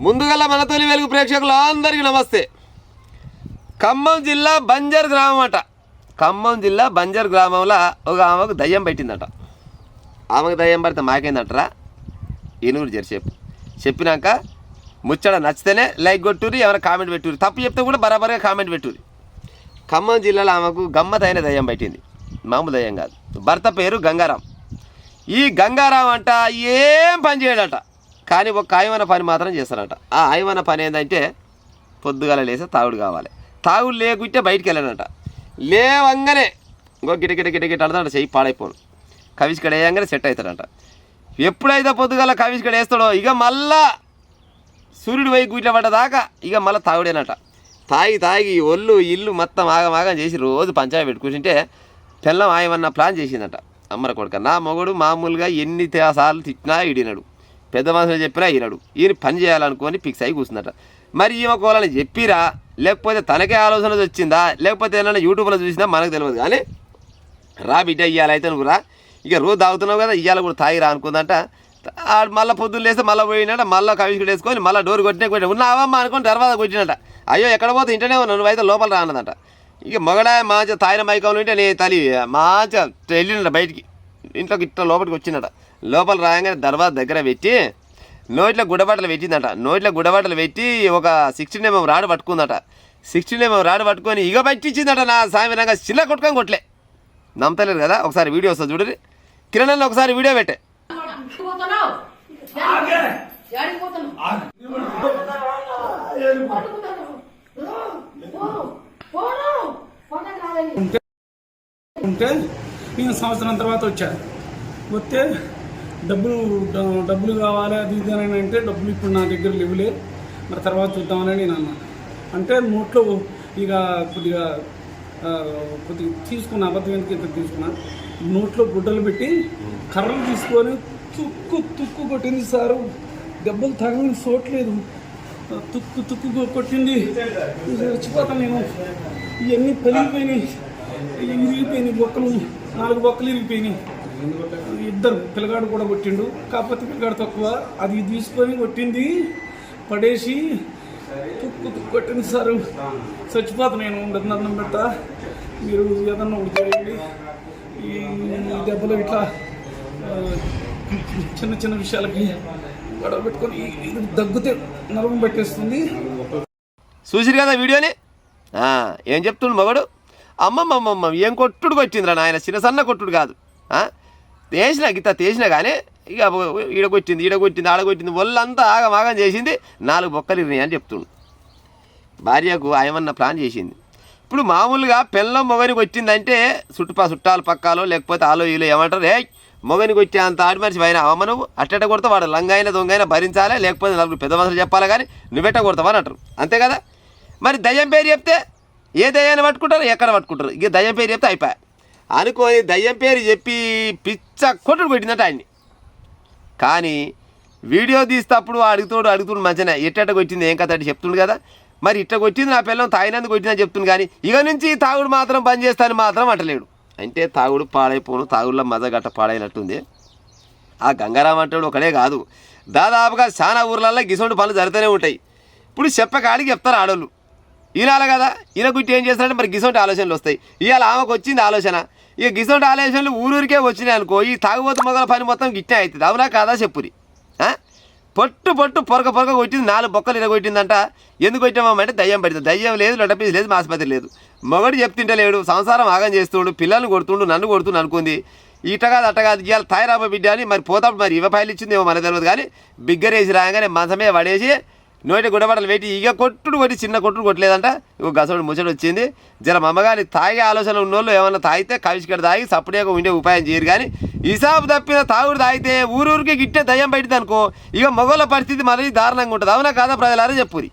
ముందుగల మన తొలి వెలుగు ప్రేక్షకులు అందరికీ నమస్తే. ఖమ్మం జిల్లా బంజర్ గ్రామం అట. ఖమ్మం జిల్లా బంజర్ గ్రామంలో ఒక ఆమెకు దయ్యం పెట్టిందట. ఆమెకు దయ్యం పడితే మాకేందంటారా ఈనూరు జరిసేపు చెప్పినాక ముచ్చట నచ్చితేనే లైక్ కొట్టుర్రి, ఏమైనా కామెంట్ పెట్టుర్రి, తప్పు చెప్తే కూడా బరాబర్గా కామెంట్ పెట్టుర్రి. ఖమ్మం జిల్లాలో ఆమెకు గమ్మతైన దయ్యం పెట్టింది, మామూలు దయ్యం కాదు. భర్త పేరు గంగారాం. ఈ గంగారాం అంట ఏం పని చేయడట, కానీ ఒక ఆయమన పని మాత్రం చేస్తారట. ఆ ఆయమన పని ఏంటంటే పొద్దుగాల లేస్తే తాగుడు కావాలి. తాగుడు లేకుంటే బయటికి వెళ్ళాడట. లేవంగానే ఇంకో గిట అడతాడు, చెయ్యి పాడైపోను. కవిష్కడ వేయంగానే సెట్ అవుతాడట. ఎప్పుడైతే పొద్దుగాల కవిష్కడ వేస్తాడో ఇక మళ్ళా సూర్యుడు వైపు గుట్ల పడ్డదాకా ఇక మళ్ళీ తాగుడేనట. తాగి ఒళ్ళు ఇల్లు మొత్తం ఆగమాగం చేసి రోజు పంచాయతీ పెట్టుకుంటే తెల్లం ఆయమన్న ప్లాన్ చేసిందట. అమ్మర కొడుక నా మొగుడు మామూలుగా ఎన్ని సార్లు తిట్టినా ఇడినాడు, పెద్ద మనుషులు చెప్పినా ఈనాడు, ఈయన పని చేయాలనుకొని ఫిక్స్ అయి కూర్చుందట. మరి ఈమె కోలని చెప్పిరా, లేకపోతే తనకే ఆలోచన వచ్చిందా, లేకపోతే ఏమైనా యూట్యూబ్లో చూసినా మనకు తెలియదు. కానీ రా బిడ్డ ఇయ్యాలైతే నువ్వు రా, ఇక రోజు తాగుతున్నావు కదా ఇయ్యాల కూడా తాగిరా అనుకుందంట. మళ్ళీ పొద్దున్న లేస్తే మళ్ళీ పోయినట. మళ్ళీ కవిష్కుడు వేసుకొని మళ్ళీ డోర్ కొట్టినా ఉన్నావమ్మా అనుకొని తర్వాత కొట్టినట. అయ్యో ఎక్కడ పోతే ఇంటనే ఉన్నావు, నువ్వైతే లోపల రానదంట. ఇక మొగడా మంచిగా తాగిన మైకంలో ఉంటే నేను తల్లి మంచిగా వెళ్ళినట బయటికి, ఇంట్లోకి ఇట్లా లోపలికి వచ్చినట. లోపల రాగానే దర్వాజ దగ్గర పెట్టి నోట్లో గుడ్డబట్టలు పెట్టిందట. నోట్లో గుడ్డబట్టలు పెట్టి ఒక 16 mm రాడు పట్టుకుందట. 16 mm రాడు పట్టుకొని ఇక పట్టించిందట. నా సామిరంగా చిల్ల కొట్టుకొని కొట్టలే. నమ్మతలేరు కదా, ఒకసారి వీడియో వస్తుంది చూడరి. కిరణ్ ఒకసారి వీడియో పెట్టే. ఉంటే నేను సంవత్సరం తర్వాత వచ్చాను. వస్తే డబ్బులు కావాలి అది ఇది అని అంటే డబ్బులు ఇప్పుడు నా దగ్గర లేవులే, మరి తర్వాత చూద్దామని నేను అన్నా. అంటే నోట్లో ఇక కొద్దిగా తీసుకున్నా, అబద్ధం ఎందుకు ఇంత తీసుకున్నా. నోట్లో గుడ్డలు పెట్టి కర్రలు తీసుకొని తుక్కు కొట్టింది సారు. దెబ్బలు తగలని చోట్లేదు, తుక్కు కొట్టింది. చచ్చిపోతాను నేను. ఇవన్నీ పలిగిపోయినాయి, ఇరిగిపోయినాయి బొక్కలు, 4 బొక్కలు ఇరిగిపోయినాయి. ఇద్దరు పిల్లగాడు కూడా కొట్టిండు, కాకపోతే పిల్లగాడు తక్కువ. అది తీసుకొని కొట్టింది, పడేసి తుక్కు కొట్టింది సారు. చచ్చిపోతాను నేను. అన్నం పెట్టా, మీరు ఏదన్నా ఒకటి చేయండి. ఈ దెబ్బలు ఇట్లా చిన్న విషయాలకి గొడవ పెట్టుకొని ఇది దగ్గుతే నరకం పెట్టేస్తుంది. చూసిరు కదా వీడియోని. ఏం చెప్తుండు మగడు, అమ్మమ్మమ్మమ్మ ఏం కొట్టుడు కొట్టిందిరా నాయన, చిన్న సన్న కొట్టుడు కాదు. తీసినా కానీ ఇక ఈడగొట్టింది ఆడగొట్టింది, ఒళ్ళంతా ఆగమాగం చేసింది. 4 బొక్కలు ఇరినాయి అని చెప్తుండు. భార్యకు ఆయమన్న ప్లాన్ చేసింది. ఇప్పుడు మామూలుగా పెళ్ళం మొగనికి వచ్చిందంటే చుట్టాలు పక్కాలో లేకపోతే ఆలో ఈలో ఏమంటారు, మొగనికి వచ్చే అంత ఆడిమనిషి పైన అమ్మ నువ్వు అట్టెట్ట కొడతా, వాడు లంగైనా దొంగైనా భరించాలి, లేకపోతే 4 పెద్ద మనుషులు చెప్పాలి, కానీ నువ్వెట్ట కొడతావు అని అంటారు. అంతే కదా. మరి దయ్యం పేరు చెప్తే ఏ దయ్యాన్ని పట్టుకుంటారు, ఎక్కడ పట్టుకుంటారు. ఇక దయ్యం పేరు చెప్తే అయిపోయా అనుకోని దయ్యం పేరు చెప్పి పిచ్చ కొట్టుడు కొట్టిందట ఆయన్ని. కానీ వీడియో తీస్తప్పుడు అడుగుతుడు మంచిగా ఎట్ట కొట్టింది ఏం కథ అంటే చెప్తుండు కదా. మరి ఇట్ట కొట్టింది నా పిల్లలు తాగినందుకు కొట్టిందని చెప్తుంది, కానీ ఇక నుంచి తాగుడు మాత్రం బంద్ చేస్తాను మాత్రం అంటలేడు. అంటే తాగుడు పాడైపోను, తాగుడులో మజ గట్ట పాడైనట్టుంది. ఆ గంగారాం అంటాడు ఒకడే కాదు, దాదాపుగా చాలా ఊర్లలో గిసొంటి పనులు జరుగుతూనే ఉంటాయి. ఇప్పుడు చెప్పకాడికి చెప్తారు ఆడోళ్ళు. ఈనాల కదా, ఈయన గుట్టి ఏం చేస్తారంటే మరి గిసొంటి ఆలోచనలు వస్తాయి. ఇవాళ ఆమెకు వచ్చింది ఆలోచన, ఇక గిసొంటి ఆలోచనలు ఊరూరికే వచ్చినాయి అనుకో, ఈ తాగుబోతు మొగల పని మొత్తం గిట్టే అవుతుంది. అవునా కాదా చెప్పురి. పొట్టు పొరక కొట్టింది, 4 బొక్కలు ఇరగొట్టిందంట. ఎందుకు కొట్టామంటే దయ్యం పడుతుంది. దయ్యం లేదు, లొట్టపీసి లేదు, ఆసుపత్రి లేదు. మొగడు చెప్తుంటలేడు, సంసారం ఆగం చేస్తుండు, పిల్లల్ని కొడుతుండు, నన్ను కొడుతుండు అనుకుంది. ఇట కాదు అట్ట కాదు, ఇవాళ తాయిరాబ బిడ్డ అని మరి పోతాడు. మరి 20 రూపాయలు ఇచ్చింది ఏమో మనకు తెలియదు, కానీ బిగ్గరేసి రాగానే మనసమే పడేసి నోటి గుడ్డబట్టలు పెట్టి ఇక కొట్టి చిన్న కొట్టుడు కొట్టలేదంట. ఇక గసోడు ముచ్చడు వచ్చింది. జర మమ్మగాని తాగే ఆలోచన ఉన్నోళ్ళు ఏమన్నా తాగితే కవిష్కడ తాగి సప్పుడేగా ఉండే ఉపాయం చేయరు. కానీ ఇసాబు తప్పిన తాగుడు తాగితే ఊరూరికి గిట్టే దయ్యం పెట్టింది అనుకో, ఇక మొగోళ్ళ పరిస్థితి మరీ దారుణంగా ఉంటుంది. అవునా కాదా ప్రజలారా చెప్పురి.